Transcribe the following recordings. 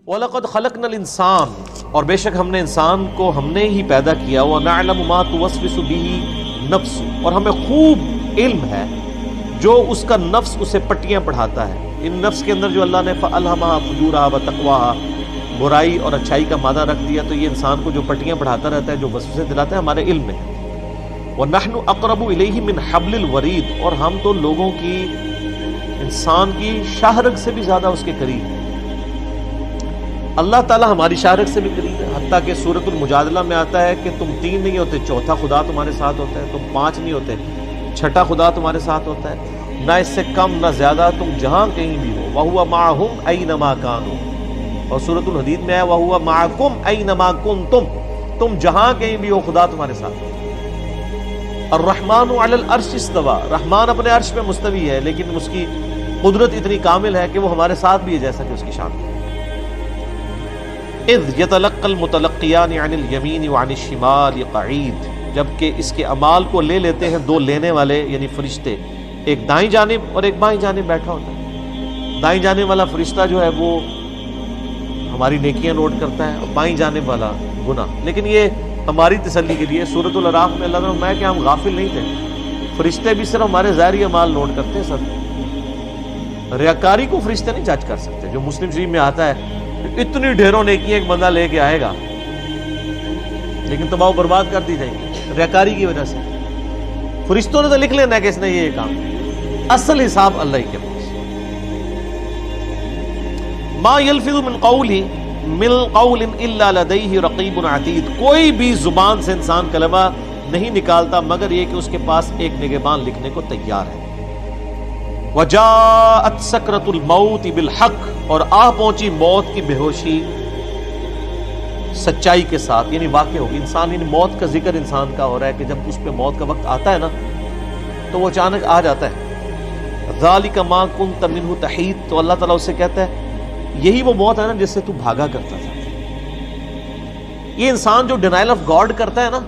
وَلَقَدْ خَلَقْنَا الْإِنسَانَ، اور بے شک ہم نے انسان کو ہم نے ہی پیدا کیا، وَنَعْلَمُ مَا تُوَسْوِسُ بِهِ نَفْسُ، اور ہمیں خوب علم ہے جو اس کا نفس اسے پٹیاں پڑھاتا ہے۔ ان نفس کے اندر جو اللہ نے فَأَلْهَمَهَا فُجُورَهَا وَتَقْوَاهَا برائی اور اچھائی کا مادہ رکھ دیا، تو یہ انسان کو جو پٹیاں پڑھاتا رہتا ہے، جو وسوسے دلاتا ہے، ہمارے علم میں ہے۔ وَنَحْنُ أَقْرَبُ إِلَيْهِ مِنْ حَبْلِ الْوَرِيدِ، اور ہم تو لوگوں کی، انسان کی شاہرگ سے بھی زیادہ اس کے قریب ہیں۔ اللہ تعالیٰ ہماری شاہرگ سے بھی قریب ہے، حتیٰ کہ سورۃ المجادلہ میں آتا ہے کہ تم تین نہیں ہوتے، چوتھا خدا تمہارے ساتھ ہوتا ہے، تم پانچ نہیں ہوتے، چھٹا خدا تمہارے ساتھ ہوتا ہے، نہ اس سے کم نہ زیادہ، تم جہاں کہیں بھی ہو۔ وَهُوَ مَعَهُمْ أَيْنَمَا كَانُوا، اور سورۃ الحدید میں ہے وَهُوَ مَعَكُمْ أَيْنَمَا كُنْتُمْ، تم جہاں کہیں بھی ہو خدا تمہارے ساتھ ہے۔ الرحمن علی العرش استوى، رحمان اپنے عرش پہ مستوی ہے، لیکن اس کی قدرت اتنی کامل ہے کہ وہ ہمارے ساتھ بھی ہے جیسا کہ اس کی شان ہے۔ اذ يتلقى المتلقيان عن اليمين وعن الشمال قعيد، جبکہ اس کے اعمال کو لے لیتے ہیں دو لینے والے یعنی فرشتے، ایک دائیں جانب اور ایک بائیں جانب بیٹھا ہوتا ہے۔ دائیں جانب والا فرشتہ جو ہے وہ ہماری نیکیاں نوٹ کرتا ہے، اور بائیں جانب والا گناہ۔ لیکن یہ ہماری تسلی کے لیے سورۃ الاعراف میں اللہ تعالیٰ کہ ہم غافل نہیں تھے، فرشتے بھی صرف ہمارے ظاہری اعمال نوٹ کرتے ہیں سب، ریاکاری کو فرشتے نہیں جج کر سکتے۔ جو مسلم شریف میں آتا ہے اتنی ڈھیروں نیکیاں ایک بندہ لے کے آئے گا لیکن تباہ و برباد کر دی جائیں گی ریاکاری کی وجہ سے۔ فرشتوں نے تو لکھ لینا ہے کہ اس نے یہ کام، اصل حساب اللہ ہی کے پاس۔ ما یلفظ من قول الا لدیہ رقیب عتید، کوئی بھی زبان سے انسان کلمہ نہیں نکالتا مگر یہ کہ اس کے پاس ایک نگہبان لکھنے کو تیار ہے۔ وجاءت سکرۃ الموت بالحق، اور آ پہنچی موت کی بے ہوشی سچائی کے ساتھ، یعنی واقع ہوگی۔ انسان یعنی موت کا ذکر انسان کا ہو رہا ہے کہ جب اس پہ موت کا وقت آتا ہے نا تو وہ اچانک آ جاتا ہے۔ ذالک ما کنت منہ تحید، تو اللہ تعالیٰ اس سے کہتا ہے یہی وہ موت ہے نا جس سے تو بھاگا کرتا تھا۔ یہ انسان جو ڈینائل آف گاڈ کرتا ہے نا،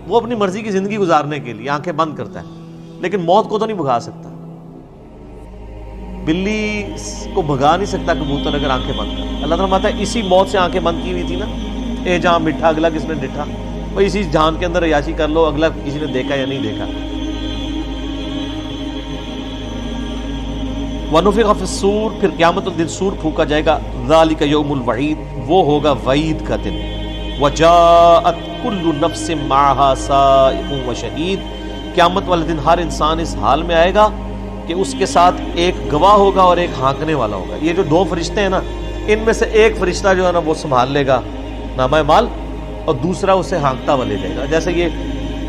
وہ اپنی مرضی کی زندگی گزارنے کے لیے آنکھیں بند کرتا ہے، لیکن موت کو تو نہیں بھگا سکتا۔ بلی کو بھگا نہیں سکتا کبوتر اگر آنکھیں بند کر۔ اللہ تعالیٰ فرماتا ہے اسی موت سے آنکھیں بند کی ہوئی تھی نا، اے جہاں مٹھا اگلا کس نے ڈٹھا، وہ اسی جہان کے اندر عیاشی کر لو، اگلا کسی نے دیکھا یا نہیں دیکھا۔ وَنُفِخَ فِي الصُّورِ، پھر قیامت الدن سور پھونکا جائے گا۔ ذَلِكَ يَوْمُ الْوَعِيدِ، وہ ہوگا وعید کا دن۔ وَجَاءَتْ كُلُّ نَفْسٍ مَعَهَا سَائِقٌ وَشَهِيدٌ، قیامت والے دن ہر انسان اس حال میں آئے گا کہ اس کے ساتھ ایک گواہ ہوگا اور ایک ہانکنے والا ہوگا۔ یہ جو دو فرشتے ہیں نا، ان میں سے ایک فرشتہ جو ہے نا وہ سنبھال لے گا نامہ مال، اور دوسرا اسے ہانکتا ہوا لے جائے گا۔ جیسے یہ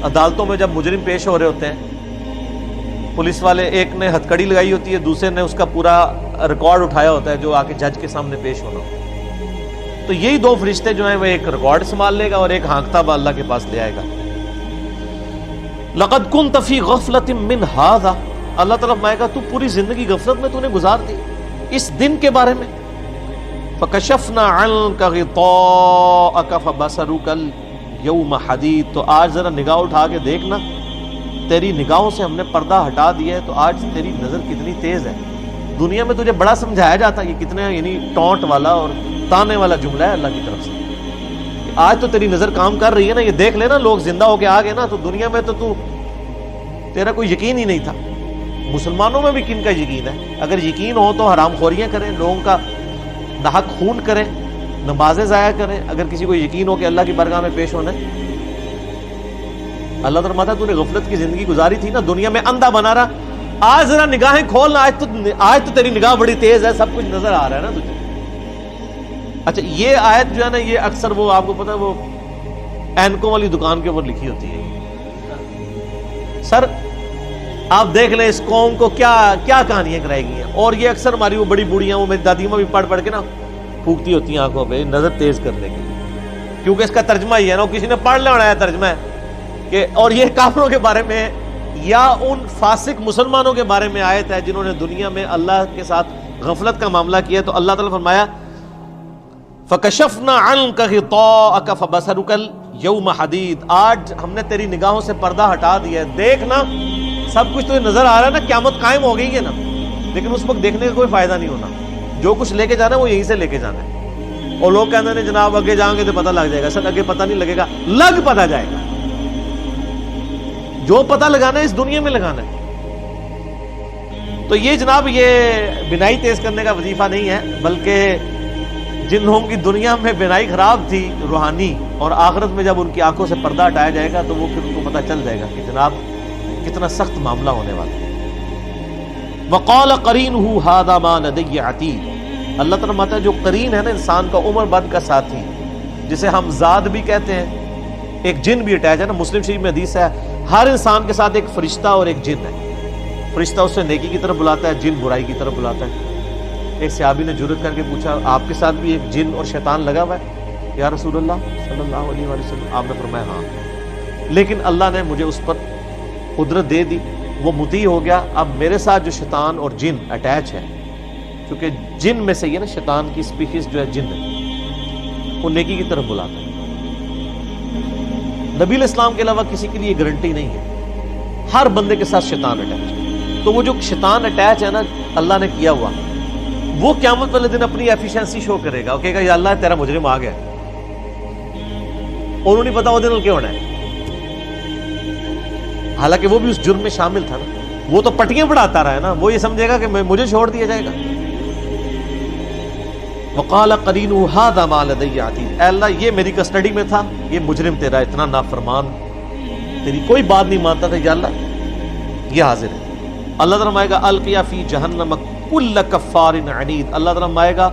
عدالتوں میں جب مجرم پیش ہو رہے ہوتے ہیں، پولیس والے ایک نے ہتھ کڑی لگائی ہوتی ہے، دوسرے نے اس کا پورا ریکارڈ اٹھایا ہوتا ہے جو آ کے جج کے سامنے پیش ہونا ہوتا ہے، تو یہی دو فرشتے جو ہیں وہ ایک ریکارڈ سنبھال لے گا اور ایک ہانکتا ہوا اللہ کے پاس لے آئے گا۔ لقد كنت في غفلة من هذا، اللہ تعالیٰ فرمائے گا تو پوری زندگی غفلت میں تو نے گزار دی اس دن کے بارے میں۔ فَكَشَفْنَا عَنْكَ غِطَاءَكَ فَبَصَرُكَ الْيَوْمَ حَدِيدٌ، تو آج ذرا نگاہ اٹھا کے دیکھنا، تیری نگاہوں سے ہم نے پردہ ہٹا دیا ہے، تو آج تیری نظر کتنی تیز ہے۔ دنیا میں تجھے بڑا سمجھایا جاتا ہے، یہ کتنا یعنی ٹونٹ والا اور تانے والا جملہ ہے اللہ کی طرف سے۔ آج تو تیری نظر کام کر رہی ہے نا، یہ دیکھ لینا لوگ زندہ ہو کے آ گئے نا، تو دنیا میں تو تیرا کوئی یقین ہی نہیں تھا۔ مسلمانوں میں بھی کن کا یقین ہے؟ اگر یقین ہو تو حرام خوریاں کریں، لوگوں کا ناحق خون کریں، نمازیں ضائع کریں، اگر کسی کو یقین ہو کہ اللہ کی بارگاہ میں پیش ہونا ہے۔ اللہ تعالیٰ تو نے غفلت کی زندگی گزاری تھی نا، دنیا میں اندھا بنا رہا، آج ذرا نگاہیں کھولنا، آج تو تیری نگاہ بڑی تیز ہے، سب کچھ نظر آ رہا ہے نا تجھے۔ اچھا یہ آیت جو ہے نا، یہ اکثر وہ آپ کو پتا ہے وہ اینکوں والی دکان کے اوپر لکھی ہوتی ہے۔ سر آپ دیکھ لیں اس قوم کو کیا کیا کہانیاں کرائی گئی ہیں، اور یہ اکثر ہماری وہ بڑی بوڑھیاں، وہ میری دادی ماں بھی پڑھ پڑھ کے نا پھونکتی ہوتی ہیں آنکھوں پہ نظر تیز کرنے کے لیے، کیونکہ اس کا ترجمہ ہی ہے نا، کسی نے پڑھ لینا ہے ترجمہ ہے کہ، اور یہ کافروں کے بارے میں یا ان فاسق مسلمانوں کے بارے میں آیت ہے جنہوں نے دنیا میں اللہ کے ساتھ غفلت کا معاملہ کیا۔ تو اللہ تعالیٰ فرمایا فَكَشَفْنَا عَنْكَ غِطَاءَكَ فَبَصَرُكَ الْيَوْمَ حَدِيدٌ، آج ہم نے تیری نگاہوں سے پردہ ہٹا دیا ہے، دیکھنا سب کچھ تو نظر آ رہا ہے نا، قیامت قائم ہو گئی ہے نا، لیکن اس وقت دیکھنے کا کوئی فائدہ نہیں ہونا، جو کچھ لے کے جانا ہے وہ یہیں سے لے کے جانا ہے۔ اور لوگ کہتے ہیں جناب آگے جائیں گے تو پتہ لگ جائے گا. سر آگے پتہ نہیں لگے گا, لگ پتہ جائے گا. جو پتہ لگانا ہے اس دنیا میں لگانا ہے. تو یہ جناب یہ بینائی تیز کرنے کا وظیفہ نہیں ہے, بلکہ جن لوگوں کی دنیا میں بینائی خراب تھی روحانی, اور آخرت میں جب ان کی آنکھوں سے پردہ ہٹایا جائے گا تو وہ پھر ان کو پتہ چل جائے گا کہ جناب کتنا سخت معاملہ ہونے والا ہے. وقال قرینہ ھذا ما لدی عتید. اللہ تعالیٰ ماتا ہے جو قرین ہے نا انسان کا عمر بھر کا ساتھی, جسے ہم ذات بھی کہتے ہیں, ایک جن بھی اٹیچ ہے نا. مسلم شریف میں حدیث ہے ہر انسان کے ساتھ ایک فرشتہ اور ایک جن ہے. فرشتہ اسے نیکی کی طرف بلاتا ہے, جن برائی کی طرف بلاتا ہے. ایک صحابی نے جرأت کر کے پوچھا آپ کے ساتھ بھی ایک جن اور شیطان لگا ہوا ہے یا رسول اللہ صلی اللہ علیہ وسلم؟ آپ نے فرمایا ہاں, لیکن اللہ نے مجھے اس پر قدرت دے دی, وہ مطیع ہو گیا. اب میرے ساتھ جو شیطان اور جن اٹیچ ہے, کیونکہ جن میں سے یہ نا شیطان کی اسپیشیز جو ہے جن ہے, وہ نیکی کی طرف بلاتا ہے. نبی علیہ السلام کے علاوہ کسی کے لیے گارنٹی نہیں ہے, ہر بندے کے ساتھ شیطان اٹیچ ہے. تو وہ جو شیطان اٹیچ ہے نا اللہ نے کیا ہوا, وہ قیامت والے دن اپنی ایفیشنسی شو کرے گا, کہے گا یا اللہ تیرا مجرم آ گیا, اور انہوں نہیں پتا وہ دن کیا ہونا ہے. حالانکہ وہ بھی اس جرم میں شامل تھا نا, وہ تو پٹیاں پڑھاتا رہا ہے نا, وہ یہ سمجھے گا کہ مجھے چھوڑ دیا جائے گا. وقال قرینہ ھذا ما لدی عتید. اے اللہ یہ میری کسٹڈی میں تھا, یہ مجرم تیرا اتنا نافرمان, تیری کوئی بات نہیں مانتا تھا, یا اللہ یہ حاضر ہے. اللہ تعالیٰ فرمائے گا القیا فی جہنم کل کفار عنید. اللہ تعالیٰ فرمائے گا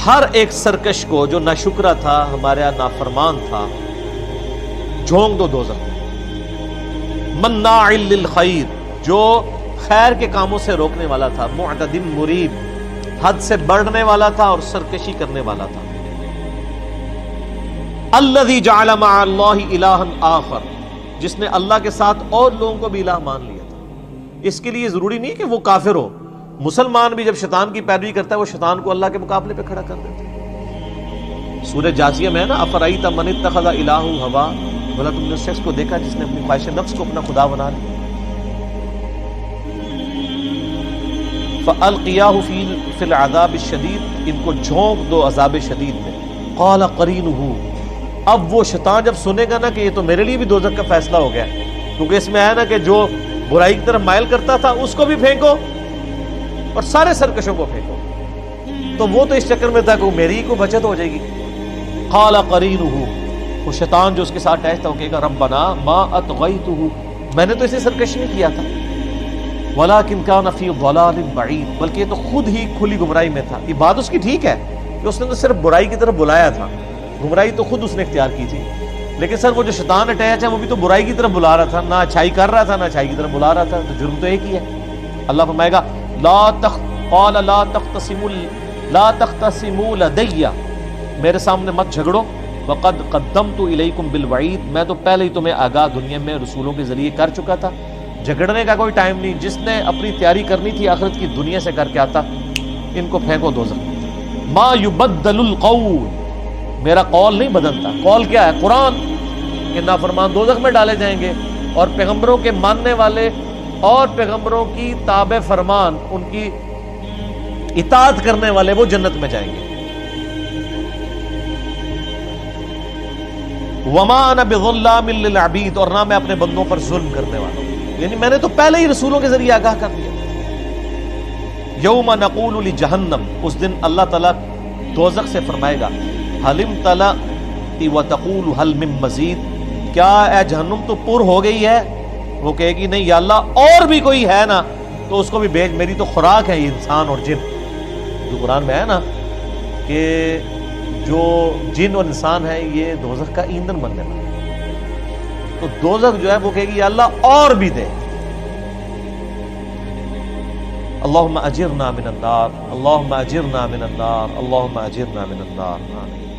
ہر ایک سرکش کو جو ناشکرا تھا, ہمارے یہاں نافرمان تھا, جھونک دو دوزخ. مناع للخیر, جو خیر کے کاموں سے روکنے والا تھا, معتد مریب, حد سے بڑھنے والا تھا اور سرکشی کرنے والا تھا. الذی جعل مع اللہ الہا آخر, جس نے اللہ کے ساتھ اور لوگوں کو بھی الہ مان لیا تھا. اس کے لیے ضروری نہیں کہ وہ کافر ہو, مسلمان بھی جب شیطان کی پیروی کرتا ہے وہ شیطان کو اللہ کے مقابلے پہ کھڑا کر دیتا ہے. سورہ جاثیہ میں ہے نا افرأیت من اتخذ الہہ ہوا, بولا تم نے اس شخص کو دیکھا جس نے اپنی خواہش نفس کو اپنا خدا بنا لیا. فَأَلْقِيَاهُ فِي الْعَذَابِ الشَّدِيدِ, ان کو جھونک دو عذاب شدید میں. قَالَ قَرِينُهُ, اب وہ شیطان جب سنے گا نا کہ یہ تو میرے لیے بھی دوزخ کا فیصلہ ہو گیا, کیونکہ اس میں ہے نا کہ جو برائی کی طرف مائل کرتا تھا اس کو بھی پھینکو اور سارے سرکشوں کو پھینکو, تو وہ تو اس چکر میں تھا کہ میری کو بچت ہو جائے گی. قَالَ قَرِينُهُ, وہ شیطان جو اس کے ساتھ اٹیچ تھا وہ کہے گا ربنا ما اطغیتہ, میں نے تو اسے سرکشی نہیں کیا تھا, وَلَكِنْ كَانَ فِي ضَلَالٍ بَعِيدٍ, بلکہ یہ تو خود ہی کھلی گمراہی میں تھا. یہ بات اس کی ٹھیک ہے کہ اس نے تو صرف برائی کی طرف بلایا تھا, گمراہی تو خود اس نے اختیار کی تھی, لیکن سر وہ جو شیطان اٹیچ ہے وہ بھی تو برائی کی طرف بلا رہا تھا, نہ اچھائی کر رہا تھا نہ اچھائی کی طرف بلا رہا تھا, تو جرم تو ایک ہی ہے. اللہ فرمائے گا قال لا تختصموا لدی, میرے سامنے مت جھگڑو, وقد قدمت الیکم بالوعید, میں تو پہلے ہی تمہیں آگاہ دنیا میں رسولوں کے ذریعے کر چکا تھا. جھگڑنے کا کوئی ٹائم نہیں, جس نے اپنی تیاری کرنی تھی آخرت کی دنیا سے کر کے آتا. ان کو پھینکو دوزخ. ما یبدل القول, میرا قول نہیں بدلتا. قول کیا ہے؟ قرآن, کہ نافرمان دوزخ میں ڈالے جائیں گے, اور پیغمبروں کے ماننے والے اور پیغمبروں کی تابع فرمان, ان کی اطاعت کرنے والے وہ جنت میں جائیں گے. وما انا بظلام للعبید, اور نہ میں اپنے بندوں پر ظلم کرنے والا ہوں, یعنی میں نے تو پہلے ہی رسولوں کے ذریعے آگاہ کر دیا. یوم نقول لجہنم, اس دن اللہ تعالیٰ دوزخ سے فرمائے گا حل امتلأت وتقول حل من مزید, کیا اے جہنم تو پر ہو گئی ہے؟ وہ کہے گی نہیں یا اللہ اور بھی کوئی ہے نا, تو اس کو بھی بھیج, میری تو خوراک ہے یہ انسان اور جن. جو قرآن میں ہے نا کہ جو جن اور انسان ہے یہ دوزخ کا ایندھن بننے والا ہے, تو دوزخ جو ہے وہ کہے گی یا اللہ اور بھی دے. اللہم اجرنا من النار, اللہم اجرنا من النار, اللہم اجرنا من النار. آمین.